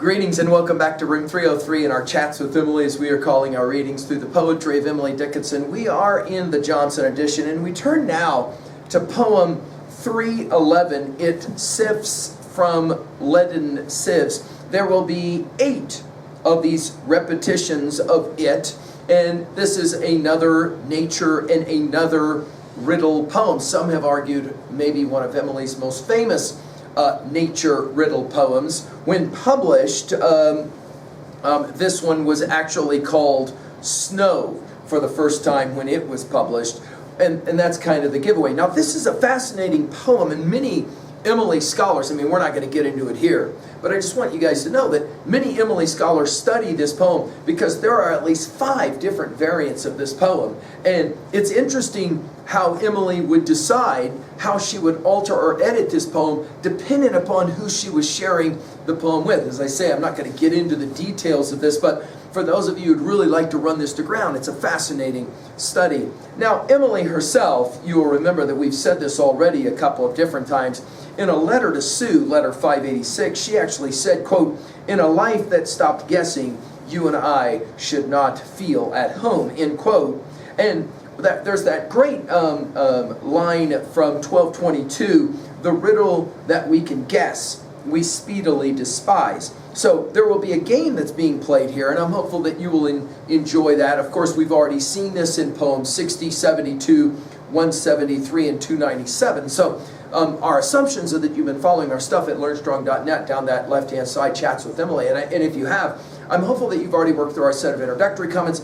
Greetings and welcome back to Room 303 in our Chats with Emily, as we are calling our readings through the poetry of Emily Dickinson. We are in the Johnson edition, and we turn now to poem 311, It Sifts, from Leaden Sieves. There will be 8 of these repetitions of it, and this is another nature and another riddle poem. Some have argued maybe one of Emily's most famous nature riddle poems. When published, this one was actually called Snow for the first time when it was published, and that's kind of the giveaway. Now, this is a fascinating poem, and many Emily scholars, we're not going to get into it here, but I just want you guys to know that many Emily scholars study this poem because there are at least 5 different variants of this poem. And it's interesting how Emily would decide how she would alter or edit this poem depending upon who she was sharing the poem with. As I say, I'm not going to get into the details of this, but for those of you who'd really like to run this to ground, it's a fascinating study. Now, Emily herself, you will remember that we've said this already a couple of different times. In a letter to Sue, letter 586, she actually said, quote, "In a life that stopped guessing, you and I should not feel at home," end quote. And there's that great line from 1222, "The riddle that we can guess, we speedily despise." So there will be a game that's being played here, and I'm hopeful that you will enjoy that. Of course, we've already seen this in poems 60, 72, 173, and 297. So our assumptions are that you've been following our stuff at learnstrong.net down that left-hand side, Chats with Emily. And if you have, I'm hopeful that you've already worked through our set of introductory comments,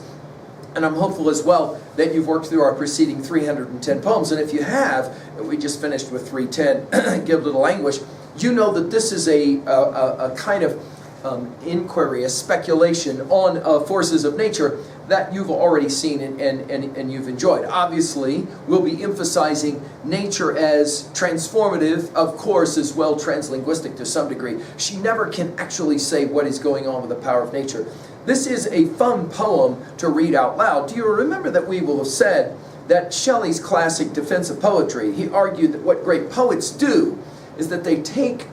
and I'm hopeful as well that you've worked through our preceding 310 poems. And if you have, we just finished with 310, Give Little Anguish, you know that this is a kind of inquiry, a speculation on forces of nature that you've already seen and you've enjoyed. Obviously, we'll be emphasizing nature as transformative, of course, as well translinguistic to some degree. She never can actually say what is going on with the power of nature. This is a fun poem to read out loud. Do you remember that we will have said that Shelley's classic defense of poetry, he argued that what great poets do is that they take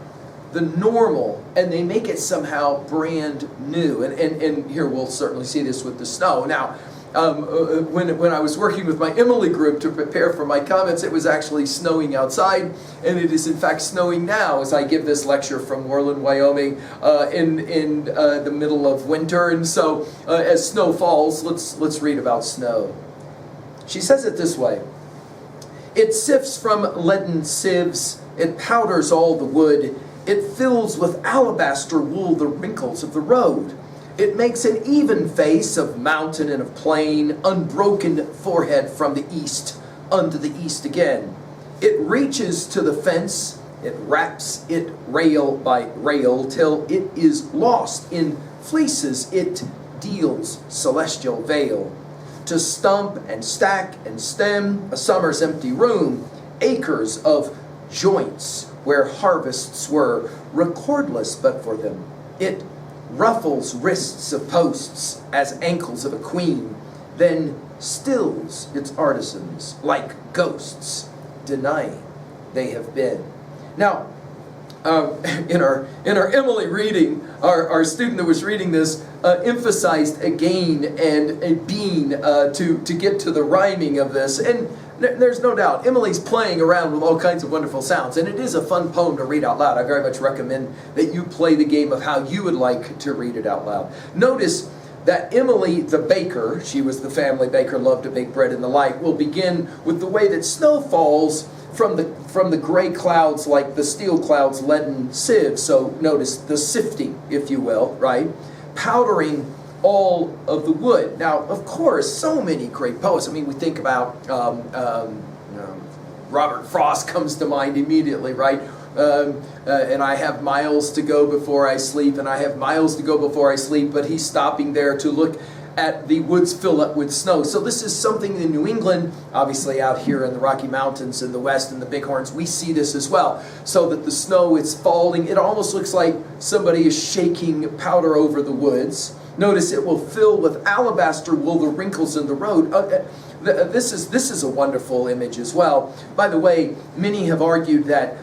the normal and they make it somehow brand new. And here we'll certainly see this with the snow. Now, when I was working with my Emily group to prepare for my comments, it was actually snowing outside, and it is in fact snowing now as I give this lecture from Moreland, Wyoming, in the middle of winter. And so as snow falls, let's read about snow. She says it this way: "It sifts from leaden sieves, it powders all the wood, it fills with alabaster wool the wrinkles of the road. It makes an even face of mountain and of plain, unbroken forehead from the east unto the east again. It reaches to the fence, it wraps it rail by rail, till it is lost in fleeces it deals celestial veil. To stump and stack and stem, a summer's empty room, acres of joints where harvests were, recordless but for them. It ruffles wrists of posts as ankles of a queen, then stills its artisans like ghosts, denying they have been." Now, in our Emily reading, our student that was reading this emphasized a gain and a bean to get to the rhyming of this. And there's no doubt Emily's playing around with all kinds of wonderful sounds, and it is a fun poem to read out loud. I very much recommend that you play the game of how you would like to read it out loud. Notice that Emily the baker, she was the family baker, loved to bake bread and the like, will begin with the way that snow falls from the gray clouds, like the steel clouds, leaden sieves. So notice the sifting, if you will, right? Powdering all of the wood. Now, of course, so many great poets. We think about Robert Frost comes to mind immediately, right? And I have miles to go before I sleep, and I have miles to go before I sleep, but he's stopping there to look at the woods fill up with snow. So this is something in New England, obviously out here in the Rocky Mountains in the west and the Bighorns, we see this as well. So that the snow is falling, it almost looks like somebody is shaking powder over the woods. Notice it will fill with alabaster wool the wrinkles in the road. This is a wonderful image as well. By the way, many have argued that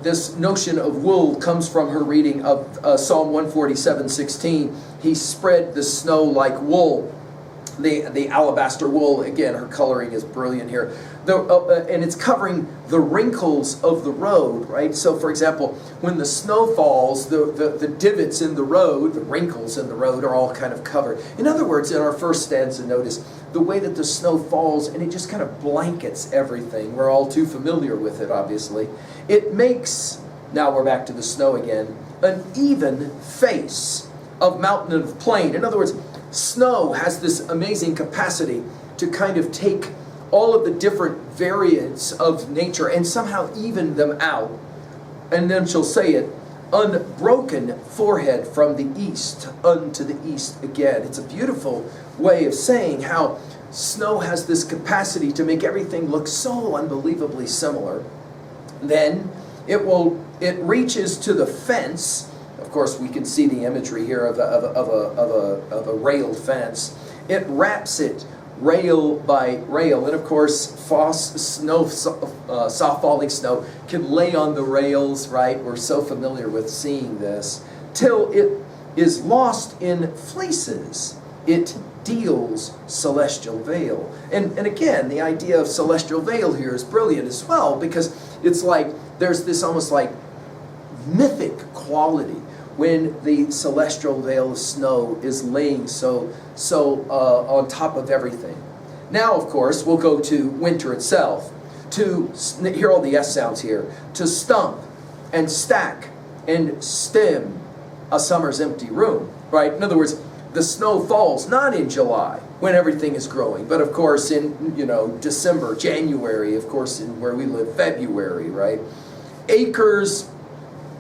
this notion of wool comes from her reading of Psalm 147:16. He spread the snow like wool. The alabaster wool, again, her coloring is brilliant here. And it's covering the wrinkles of the road, right? So, for example, when the snow falls, the divots in the road, the wrinkles in the road are all kind of covered. In other words, in our first stanza, notice the way that the snow falls and it just kind of blankets everything. We're all too familiar with it, obviously. It makes, now we're back to the snow again, an even face of mountain and of plain. In other words, snow has this amazing capacity to kind of take all of the different variants of nature and somehow even them out. And then she'll say it, unbroken forehead from the east unto the east again. It's a beautiful way of saying how snow has this capacity to make everything look so unbelievably similar. Then it reaches to the fence. Of course, we can see the imagery here of a railed fence. It wraps it rail by rail, and of course, soft falling snow can lay on the rails. Right? We're so familiar with seeing this till it is lost in fleeces. It deals celestial veil, and again, the idea of celestial veil here is brilliant as well, because it's like there's this almost like mythic quality when the celestial veil of snow is laying so on top of everything. Now, of course, we'll go to winter itself. To hear all the S sounds here. To stump and stack and stem a summer's empty room. Right? In other words, the snow falls not in July when everything is growing, but of course in December, January, of course in where we live, February. Right? Acres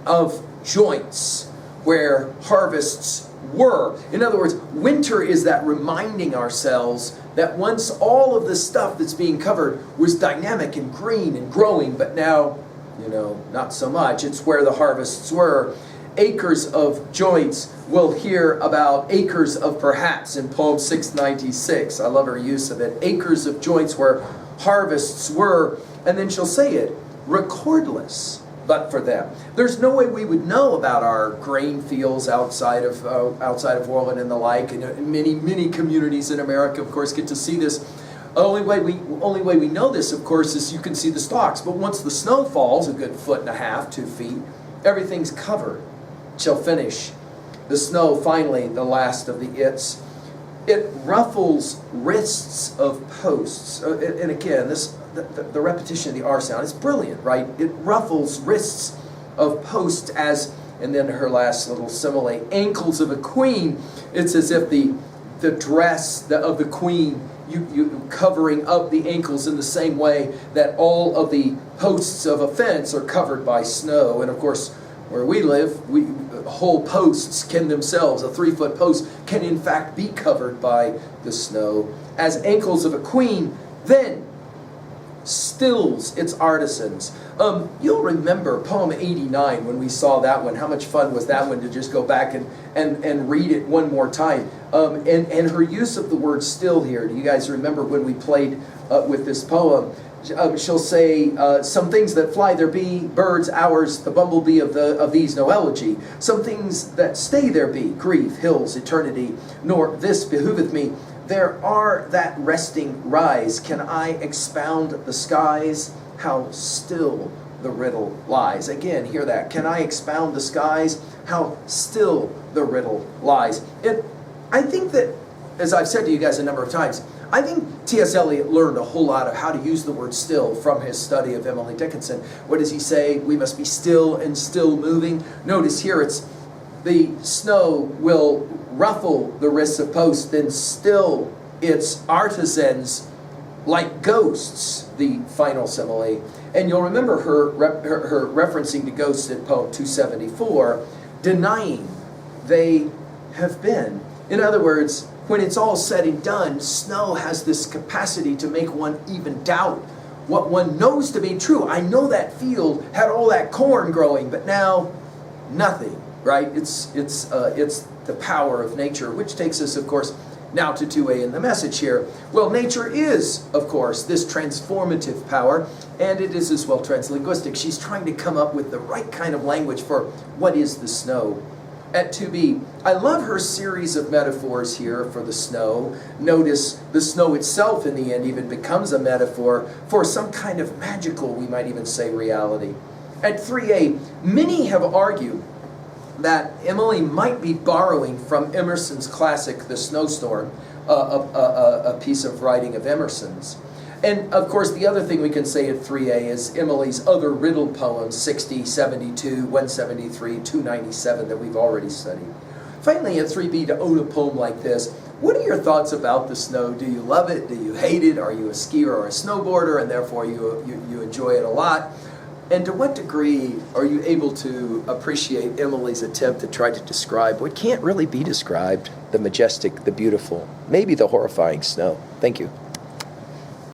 of joints where harvests were. In other words, winter is that reminding ourselves that once all of the stuff that's being covered was dynamic and green and growing, but now, not so much. It's where the harvests were. Acres of joints, we'll hear about acres of perhaps in poem 696. I love her use of it. Acres of joints where harvests were, and then she'll say it, recordless. But for them, there's no way we would know about our grain fields outside of Orland and the like. And many communities in America, of course, get to see this. Only way we know this, of course, is you can see the stalks. But once the snow falls, a good 1.5 feet, 2 feet, everything's covered. Shall finish. The snow, finally, the last of the its. It ruffles wrists of posts. And again, the repetition of the R sound is brilliant, right? It ruffles wrists of posts as, and then her last little simile, ankles of a queen. It's as if the dress of the queen, you covering up the ankles in the same way that all of the posts of a fence are covered by snow. And of course, where we live, whole posts can themselves, a 3-foot post, can in fact be covered by the snow. As ankles of a queen, then stills its artisans. You'll remember poem 89 when we saw that one. How much fun was that one to just go back and read it one more time. And her use of the word still here. Do you guys remember when we played with this poem? She'll say, some things that fly there be, birds, ours, the bumblebee of these no elegy. Some things that stay there be, grief, hills, eternity, nor this behooveth me. There are that resting rise. Can I expound the skies? How still the riddle lies. Again, hear that. Can I expound the skies? How still the riddle lies. And I think that, as I've said to you guys a number of times, I think T.S. Eliot learned a whole lot of how to use the word still from his study of Emily Dickinson. What does he say? We must be still and still moving. Notice here it's the snow will ruffle the wrists of posts, then still its artisans like ghosts, the final simile. And you'll remember her referencing to ghosts in poem 274, denying they have been. In other words, when it's all said and done, snow has this capacity to make one even doubt what one knows to be true. I know that field had all that corn growing, but now nothing, right? It's the power of nature, which takes us, of course, Now to 2A in the message here. Well, nature is, of course, this transformative power, and it is as well translinguistic. She's trying to come up with the right kind of language for what is the snow. At 2B, I love her series of metaphors here for the snow. Notice the snow itself in the end even becomes a metaphor for some kind of magical, we might even say, reality. At 3A, many have argued that Emily might be borrowing from Emerson's classic, The Snowstorm, a piece of writing of Emerson's. And of course, the other thing we can say at 3A is Emily's other riddle poems, 60, 72, 173, 297, that we've already studied. Finally, at 3B, to own a poem like this, what are your thoughts about the snow? Do you love it? Do you hate it? Are you a skier or a snowboarder, and therefore you enjoy it a lot? And to what degree are you able to appreciate Emily's attempt to try to describe what can't really be described, the majestic, the beautiful, maybe the horrifying snow? Thank you.